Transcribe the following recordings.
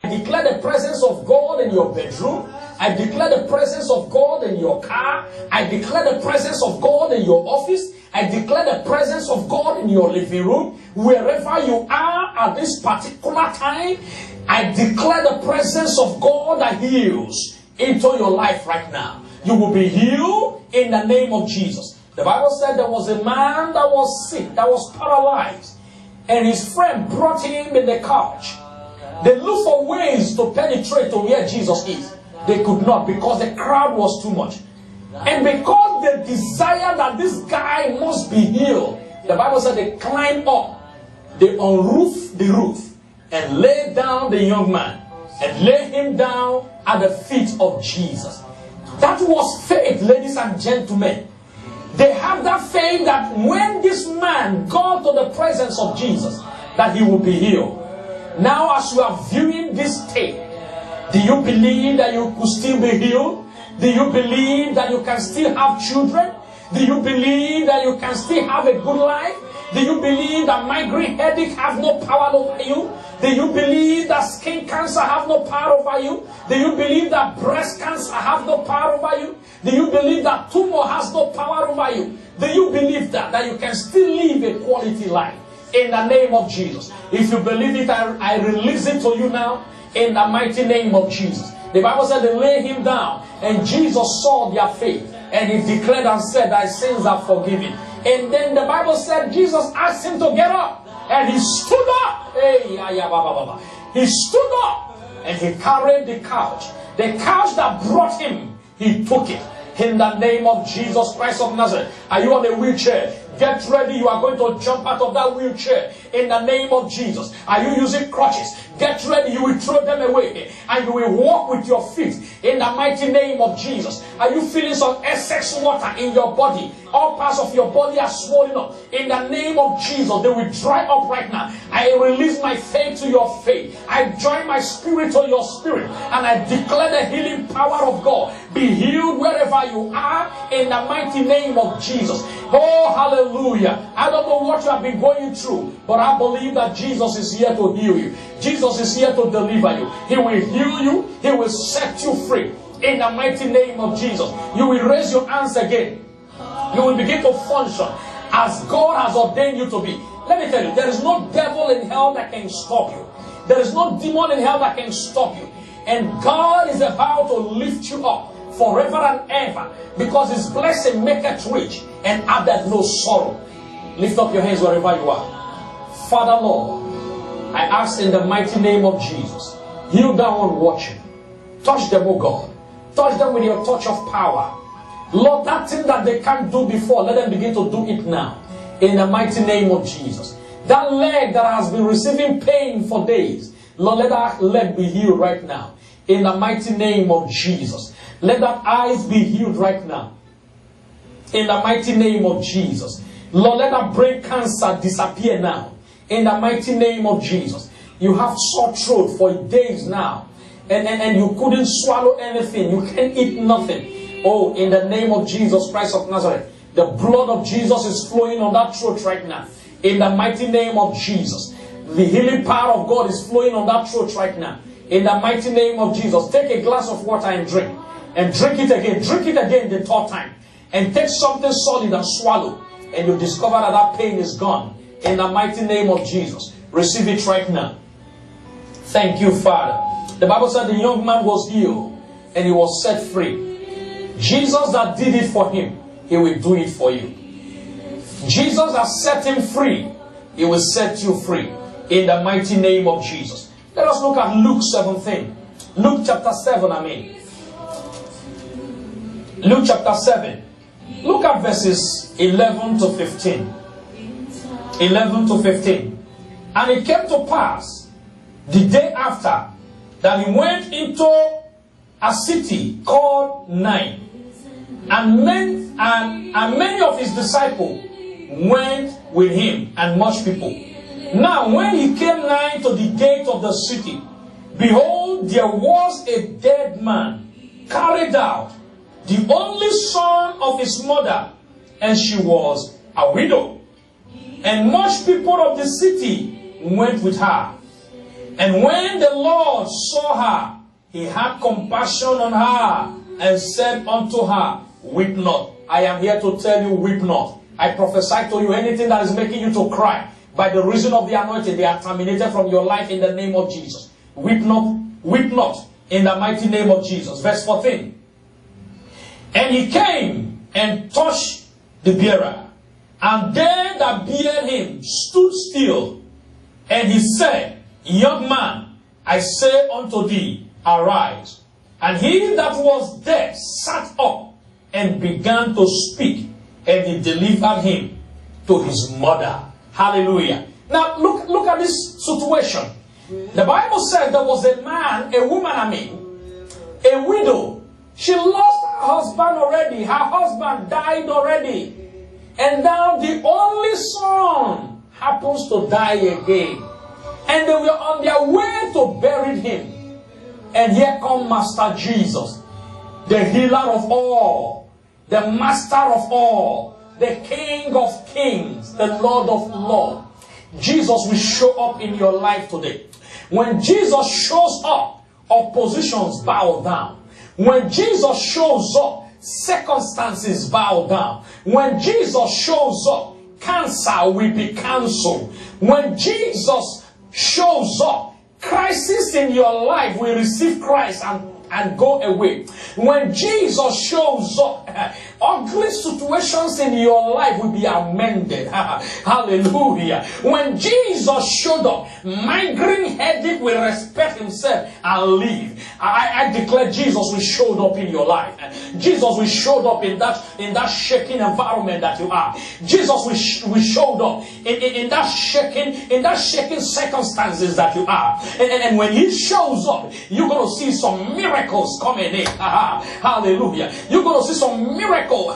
declare the presence of God in your bedroom. I declare the presence of God in your car. I declare the presence of God in your office. I declare the presence of God in your living room. Wherever you are at this particular time, I declare the presence of God that heals into your life right now. You will be healed in the name of Jesus. The Bible said there was a man that was sick, that was paralyzed, and his friend brought him in the couch. They looked for ways to penetrate to where Jesus is. They could not because the crowd was too much. And because they desired that this guy must be healed, the Bible said they climbed up, they unroofed the roof, and laid down the young man, and laid him down at the feet of Jesus. That was faith, ladies and gentlemen. They have that faith that when this man got to the presence of Jesus, that he will be healed. Now, as you are viewing this tape, do you believe that you could still be healed? Do you believe that you can still have children? Do you believe that you can still have a good life? Do you believe that migraine headache have no power over you? Do you believe that skin cancer have no power over you? Do you believe that breast cancer have no power over you? Do you believe that tumor has no power over you? Do you believe that you can still live a quality life? In the name of Jesus. If you believe it, I release it to you now. In the mighty name of Jesus. The Bible said they lay him down, and Jesus saw their faith, and he declared and said, thy sins are forgiven. And then the Bible said Jesus asked him to get up, and he stood up. He stood up, and he carried the couch. The couch that brought him, he took it. In the name of Jesus Christ of Nazareth. Are you on a wheelchair? Get ready. You are going to jump out of that wheelchair in the name of Jesus. Are you using crutches? Get ready. You will throw them away and you will walk with your feet in the mighty name of Jesus. Are you feeling some excess water in your body? All parts of your body are swollen up. In the name of Jesus, they will dry up right now. I release my faith to your faith. I join my spirit to your spirit, and I declare the healing power of God. Be healed wherever you are in the mighty name of Jesus. Oh, hallelujah. I don't know what you have been going through, but I believe that Jesus is here to heal you. Jesus is here to deliver you. He will heal you. He will set you free in the mighty name of Jesus. You will raise your hands again. You will begin to function as God has ordained you to be. Let me tell you, there is no devil in hell that can stop you. There is no demon in hell that can stop you. And God is about to lift you up forever and ever, because his blessing maketh rich and addeth no sorrow. Lift up your hands wherever you are. Father Lord, I ask in the mighty name of Jesus, heal that one watching. Touch them, oh God. Touch them with your touch of power. Lord, that thing that they can't do before, let them begin to do it now. In the mighty name of Jesus. That leg that has been receiving pain for days, Lord, let that leg be healed right now. In the mighty name of Jesus. Let that eyes be healed right now. In the mighty name of Jesus. Lord, let that brain cancer disappear now. In the mighty name of Jesus. You have sore throat for days now. And you couldn't swallow anything. You can't eat nothing. Oh, in the name of Jesus Christ of Nazareth. The blood of Jesus is flowing on that throat right now. In the mighty name of Jesus. The healing power of God is flowing on that throat right now. In the mighty name of Jesus. Take a glass of water and drink. And drink it again. Drink it again the third time. And take something solid and swallow. And you discover that that pain is gone. In the mighty name of Jesus. Receive it right now. Thank you, Father. The Bible said the young man was healed. And he was set free. Jesus that did it for him, he will do it for you. Jesus has set him free. He will set you free. In the mighty name of Jesus. Let us look at Luke 17. Luke chapter 7, Luke chapter 7. Look at verses 11 to 15. 11 to 15. And it came to pass the day after that he went into a city called Nain. And many of his disciples went with him, and much people. Now when he came nigh to the gate of the city, behold, there was a dead man carried out, the only son of his mother, and she was a widow. And much people of the city went with her. And when the Lord saw her, he had compassion on her and said unto her, weep not. I am here to tell you, weep not. I prophesy to you, anything that is making you to cry, by the reason of the anointing, they are terminated from your life in the name of Jesus. Weep not in the mighty name of Jesus. Verse 14. And he came and touched the bearer, and they that bare him stood still. And he said, young man, I say unto thee, arise. And he that was dead sat up and began to speak, and he delivered him to his mother. Hallelujah. Now look at this situation. The Bible says there was a man, a woman, a widow. She lost her husband already. Her husband died already. And now the only son happens to die again. And they were on their way to bury him. And here comes Master Jesus, the healer of all, the master of all, the King of kings, the Lord of lords. Jesus will show up in your life today. When Jesus shows up, oppositions bow down. When Jesus shows up, circumstances bow down. When Jesus shows up, cancer will be cancelled. When Jesus shows up, crisis in your life will receive Christ and go away. When Jesus shows up, ugly situations in your life will be amended. Hallelujah. When Jesus showed up, migraine headache will respect himself and leave. I declare Jesus will show up in your life. Jesus will show up in that shaking environment that you are. Jesus will show up in that shaking circumstances that you are. And when he shows up, you're going to see some miracles coming in. Hallelujah. You're going to see some miracle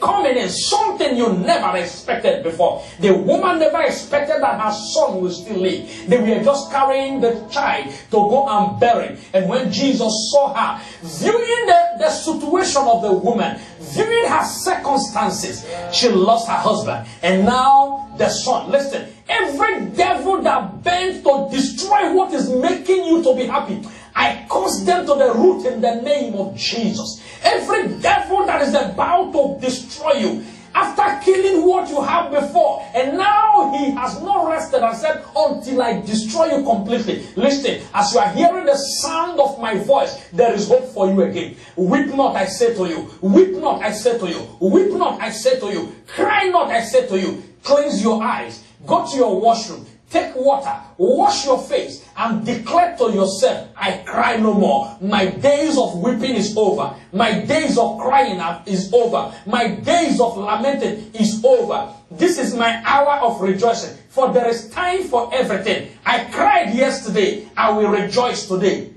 coming in. Something you never expected before. The woman never expected that her son will still live. They were just carrying the child to go and bury. And when Jesus saw her, viewing the situation of the woman, viewing her circumstances, she lost her husband. And now the son. Listen, every devil that bends to destroy what is making you to be happy, I curse them to the root in the name of Jesus. Every devil that is about to destroy you, after killing what you have before, and now he has not rested and said, until I destroy you completely. Listen, as you are hearing the sound of my voice, there is hope for you again. Weep not, I say to you. Weep not, I say to you. Weep not, I say to you. Cry not, I say to you. Cleanse your eyes. Go to your washroom. Take water, wash your face, and declare to yourself, I cry no more. My days of weeping is over. My days of crying is over. My days of lamenting is over. This is my hour of rejoicing. For there is time for everything. I cried yesterday. I will rejoice today.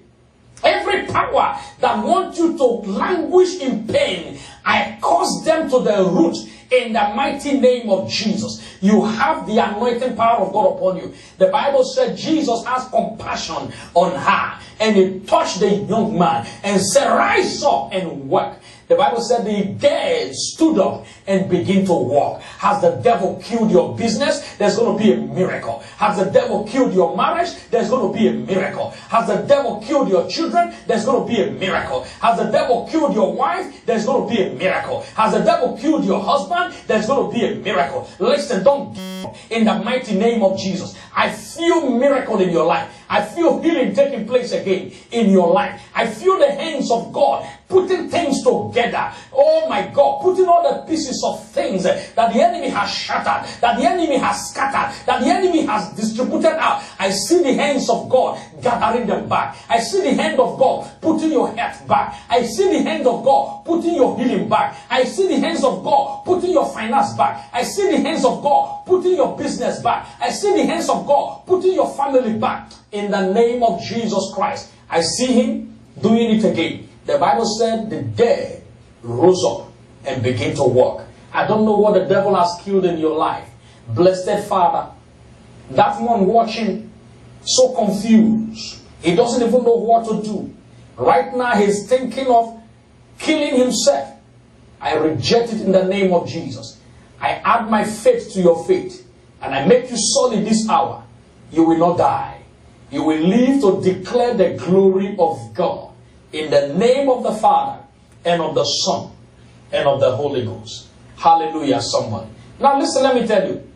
Every power that wants you to languish in pain, I cause them to the root in the mighty name of Jesus. You have the anointing power of God upon you. The Bible said Jesus has compassion on her, and he touched the young man and said, rise up and work. The Bible said the dead stood up and began to walk. Has the devil killed your business? There's going to be a miracle. Has the devil killed your marriage? There's going to be a miracle. Has the devil killed your children? There's going to be a miracle. Has the devil killed your wife? There's going to be a miracle. Has the devil killed your husband? There's going to be a miracle. Listen, don't give up in the mighty name of Jesus. I feel miracle in your life. I feel healing taking place again in your life. I feel the hands of God putting things together. Oh my God, putting all the pieces of things that the enemy has shattered, that the enemy has scattered, that the enemy has distributed out. I see the hands of God gathering them back. I see the hand of God putting your health back. I see the hand of God putting your healing back. I see the hands of God putting your finance back. I see the hands of God putting your business back. I see the hands of God putting your family back. In the name of Jesus Christ, I see him doing it again. The Bible said the dead rose up and began to walk. I don't know what the devil has killed in your life. Blessed Father, that one watching so confused. He doesn't even know what to do. Right now he's thinking of killing himself. I reject it in the name of Jesus. I add my faith to your faith, and I make you solid this hour. You will not die. You will live to declare the glory of God in the name of the Father and of the Son and of the Holy Ghost. Hallelujah, someone. Now listen, let me tell you.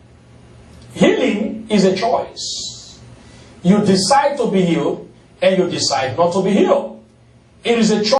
Healing is a choice. You decide to be healed and you decide not to be healed. It is a choice.